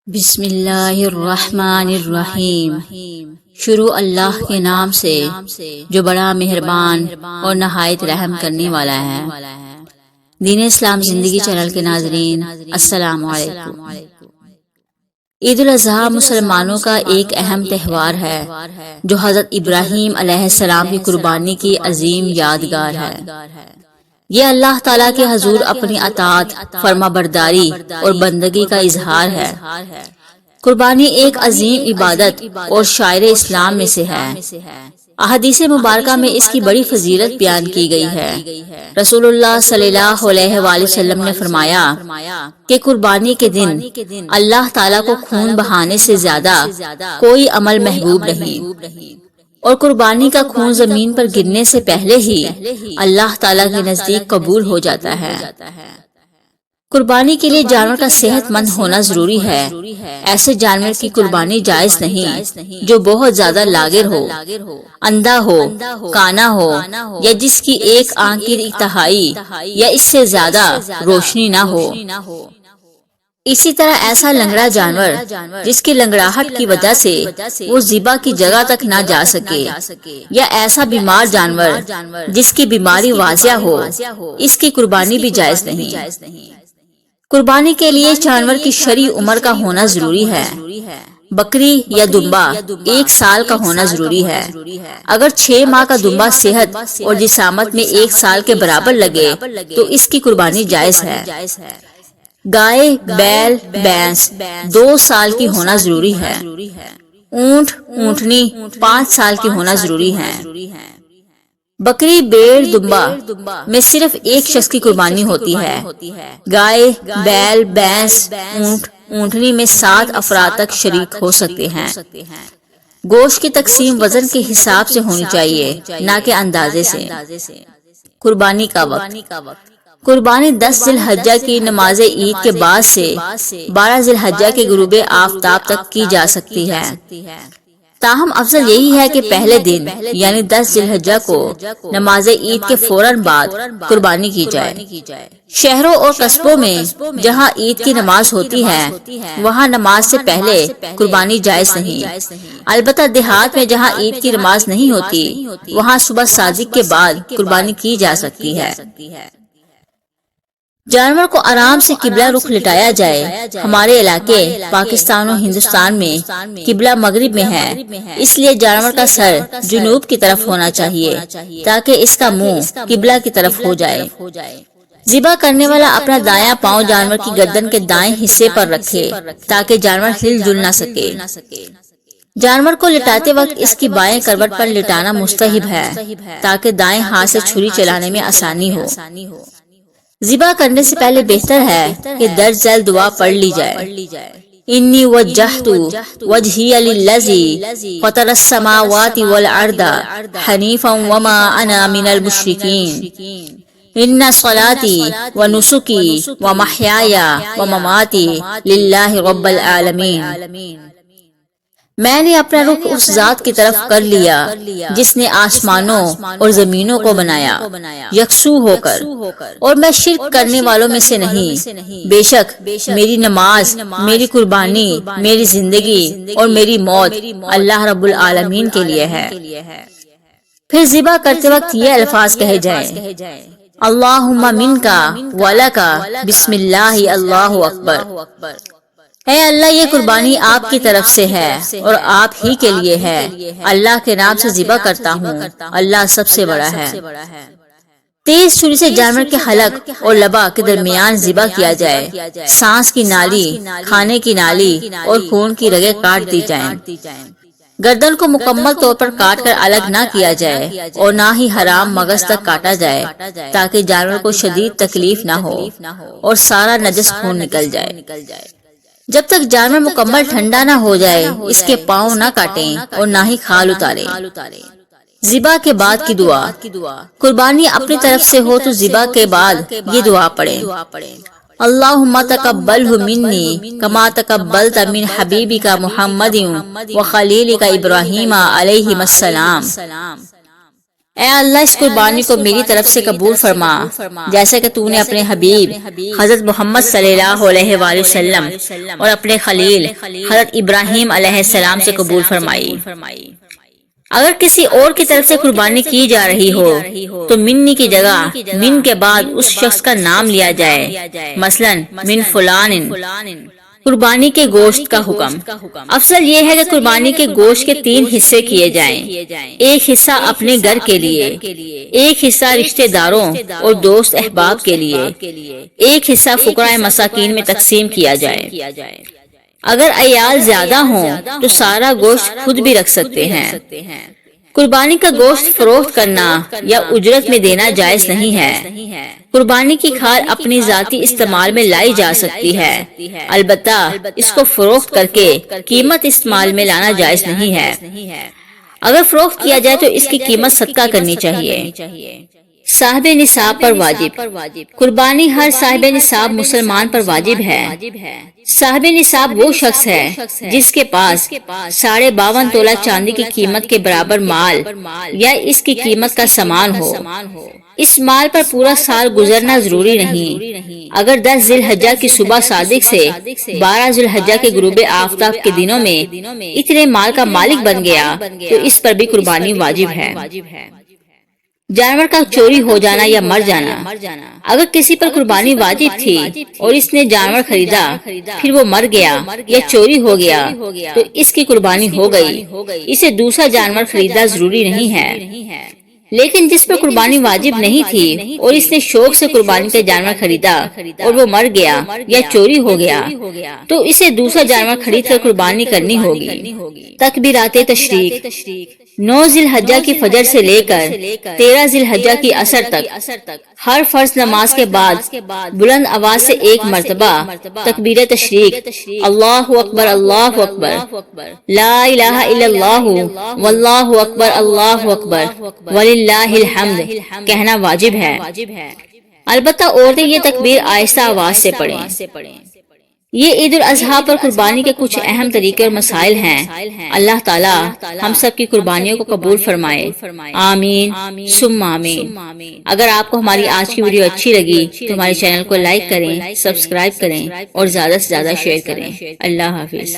بسم اللہ الرحمن الرحیم۔ شروع اللہ کے نام سے جو بڑا مہربان اور نہایت رحم کرنے والا ہے۔ دین اسلام زندگی چینل کے ناظرین السلام علیکم۔ عید الاضحیٰ مسلمانوں کا ایک اہم تہوار ہے جو حضرت ابراہیم علیہ السلام کی قربانی کی عظیم یادگار ہے۔ یہ اللہ تعالیٰ کے حضور اپنی اطاعت، فرما برداری اور بندگی کا اظہار ہے۔ قربانی ایک عظیم عبادت اور شعائر اسلام میں سے ہے۔ احادیث مبارکہ میں اس کی بڑی فضیلت بیان کی گئی ہے۔ رسول اللہ صلی اللہ علیہ وآلہ وسلم نے فرمایا کہ قربانی کے دن اللہ تعالیٰ کو خون بہانے سے زیادہ کوئی عمل محبوب نہیں، اور قربانی کا خون زمین پر گرنے سے پہلے ہی اللہ تعالیٰ کے نزدیک قبول ہو جاتا ہے۔ قربانی کے لیے جانور کا صحت مند ہونا ضروری ہے۔ ایسے جانور کی قربانی جائز نہیں جو بہت زیادہ لاغر ہو، اندھا ہو، کانا ہو، یا جس کی ایک آنکھ کی تہائی یا اس سے زیادہ روشنی نہ ہو۔ اسی طرح ایسا لنگڑا جانور جس کی لنگڑاہٹ کی وجہ سے وہ ذبح کی جگہ تک نہ جا سکے، یا ایسا بیمار جانور جس کی بیماری واضح ہو، اس کی قربانی بھی جائز نہیں۔ قربانی کے لیے جانور کی شرعی عمر کا ہونا ضروری ہے۔ بکری یا دمبا 1 سال کا ہونا ضروری ہے۔ اگر 6 ماہ کا دمبا صحت اور جسامت میں 1 سال کے برابر لگے تو اس کی قربانی جائز ہے۔ گائے، بیل، بھینس 2 سال کی ہونا ضروری ہے۔ اونٹ، اونٹنی 5 سال کی ہونا ضروری ہے۔ بکری، بھیڑ، دمبا میں صرف ایک شخص کی قربانی ہوتی ہے۔ گائے، بیل، بھینس، اونٹ، اونٹنی میں 7 افراد تک شریک ہو سکتے ہیں۔ گوشت کی تقسیم وزن کے حساب سے ہونی چاہیے، نہ کہ اندازے سے۔ قربانی کا وقت۔ قربانی 10 ذی الحجہ کی نماز عید کے بعد سے 12 ذی الحجہ کے غروب آفتاب تک کی جا سکتی ہے۔ تاہم افضل یہی ہے کہ پہلے دن یعنی 10 ذی الحجہ کو نماز عید کے فوراً بعد قربانی کی جائے۔ شہروں اور قصبوں میں جہاں عید کی نماز ہوتی ہے وہاں نماز سے پہلے قربانی جائز نہیں، البتہ دیہات میں جہاں عید کی نماز نہیں ہوتی وہاں صبح صادق کے بعد قربانی کی جا سکتی ہے۔ جانور کو آرام سے قبلہ رخ لٹایا جائے۔ ہمارے علاقے پاکستان و ہندوستان میں قبلہ مغرب میں ہے، اس لیے جانور کا سر جنوب کی طرف ہونا چاہیے تاکہ اس کا منہ قبلہ کی طرف ہو جائے۔ ذبح کرنے والا اپنا دایاں پاؤں جانور کی گردن کے دائیں حصے پر رکھے تاکہ جانور ہل جل نہ سکے۔ جانور کو لٹاتے وقت اس کی بائیں کروٹ پر لٹانا مستحب ہے تاکہ دائیں ہاتھ سے چھری چلانے میں آسانی ہو۔ ذبح کرنے سے پہلے بہتر ہے کہ درج ذیل دعا پڑھ لی جائے۔ انی وجہت وجہی للذی فطر السماوات والارض حنیفا وما انا من المشرکین ان صلاتی ونسکی ومحیای ومماتی للہ رب العالمین۔ میں نے اپنا رخ اس ذات کی طرف کر لیا جس نے آسمانوں اور زمینوں کو بنایا یکسو ہو کر، اور میں شرک کرنے والوں میں سے نہیں۔ بے شک میری نماز، میری قربانی، میری زندگی اور میری موت اللہ رب العالمین کے لیے ہے۔ پھر ذبح کرتے وقت یہ الفاظ کہے جائیں: اللہم منکا ولکا بسم اللہ اللہ اکبر۔ اے اللہ، یہ قربانی آپ کی طرف سے ہے اور آپ ہی کے لیے ہے۔ اللہ کے نام سے ذبح کرتا ہوں، اللہ سب سے بڑا ہے۔ تیز چھری سے جانور کے حلق اور لبا کے درمیان ذبح کیا جائے۔ سانس کی نالی، کھانے کی نالی اور خون کی رگیں کاٹ دی جائیں۔ گردن کو مکمل طور پر کاٹ کر الگ نہ کیا جائے اور نہ ہی حرام مغز تک کاٹا جائے تاکہ جانور کو شدید تکلیف نہ ہو اور سارا نجس خون نکل جائے۔ جب تک جانور مکمل ٹھنڈا نہ ہو جائے اس کے پاؤں نہ کاٹیں اور نہ ہی کھال اتاریں۔ ذبح کے بعد کی دعا۔ قربانی اپنی طرف سے ہو تو ذبح کے بعد یہ دعا پڑھیں: اللہم تقبلہ منی کما تقبلت من حبیبک محمد وخلیلک ابراہیم علیہ السلام۔ اے اللہ اس قربانی کو میری طرف سے قبول فرما، جیسا کہ تو نے اپنے حبیب حضرت محمد صلی اللہ علیہ وآلہ وسلم اور اپنے خلیل حضرت ابراہیم علیہ السلام سے قبول فرمائی۔ اگر کسی اور کی طرف سے قربانی کی جا رہی ہو تو منی کی جگہ من کے بعد اس شخص کا نام لیا جائے، مثلا من فلان۔ قربانی کے گوشت کا حکم۔ افضل یہ ہے کہ قربانی کے گوشت کے 3 حصے کیے جائیں، ایک حصہ اپنے گھر کے لیے، ایک حصہ رشتہ داروں اور دوست احباب کے لیے، ایک حصہ فقراء مساکین میں تقسیم کیا جائے۔ اگر عیال زیادہ ہوں تو سارا گوشت خود بھی رکھ سکتے ہیں۔ قربانی کا گوشت فروخت کرنا یا اجرت میں دینا جائز نہیں ہے۔ قربانی کی کھال اپنی ذاتی استعمال میں لائی جا سکتی ہے، البتہ اس کو فروخت کر کے قیمت استعمال میں لانا جائز نہیں ہے۔ اگر فروخت کیا جائے تو اس کی قیمت صدقہ کرنی چاہیے۔ صاحب نصاب پر واجب۔ قربانی ہر صاحب نصاب مسلمان پر واجب ہے۔ صاحب نصاب وہ شخص ہے جس کے پاس 52.5 تولہ چاندی کی قیمت کے برابر مال یا اس کی قیمت کا سامان ہو۔ اس مال پر پورا سال گزرنا ضروری نہیں۔ اگر 10 ذی الحجہ کی صبح صادق سے 12 ذی الحجہ کے غروب آفتاب کے دنوں میں اتنے مال کا مالک بن گیا تو اس پر بھی قربانی واجب ہے۔ جانور کا چوری ہو جانا یا مر جانا۔ اگر کسی پر قربانی واجب تھی اور اس نے جانور خریدا پھر وہ مر گیا یا چوری ہو گیا تو اس کی قربانی ہو گئی، اسے دوسرا جانور خریدنا ضروری نہیں ہے۔ لیکن جس پر قربانی واجب نہیں تھی اور اس نے شوق سے قربانی کا جانور خریدا اور وہ مر گیا یا چوری ہو گیا تو اسے دوسرا جانور خرید کر قربانی کرنی ہوگی۔ تکبیرات تشریق۔ 9 ذی الحجہ کی فجر سے لے کر 13 ذی الحجہ کی عصر تک ہر فرض نماز کے بعد بلند آواز سے ایک مرتبہ تکبیر تشریق، اللہ اکبر اللہ اکبر، لا الہ الا اللہ واللہ اکبر اللہ اکبر وللہ الحمد کہنا واجب ہے۔ البتہ عورتیں یہ تکبیر آہستہ آواز سے پڑھیں۔ یہ عید الاضحیٰ پر قربانی کے کچھ اہم طریقے اور مسائل ہیں۔ اللہ تعالی ہم سب کی قربانیوں کو قبول فرمائے، آمین ثم آمین۔ اگر آپ کو ہماری آج کی ویڈیو اچھی لگی تو ہمارے چینل کو لائک کریں، سبسکرائب کریں اور زیادہ سے زیادہ شیئر کریں۔ اللہ حافظ۔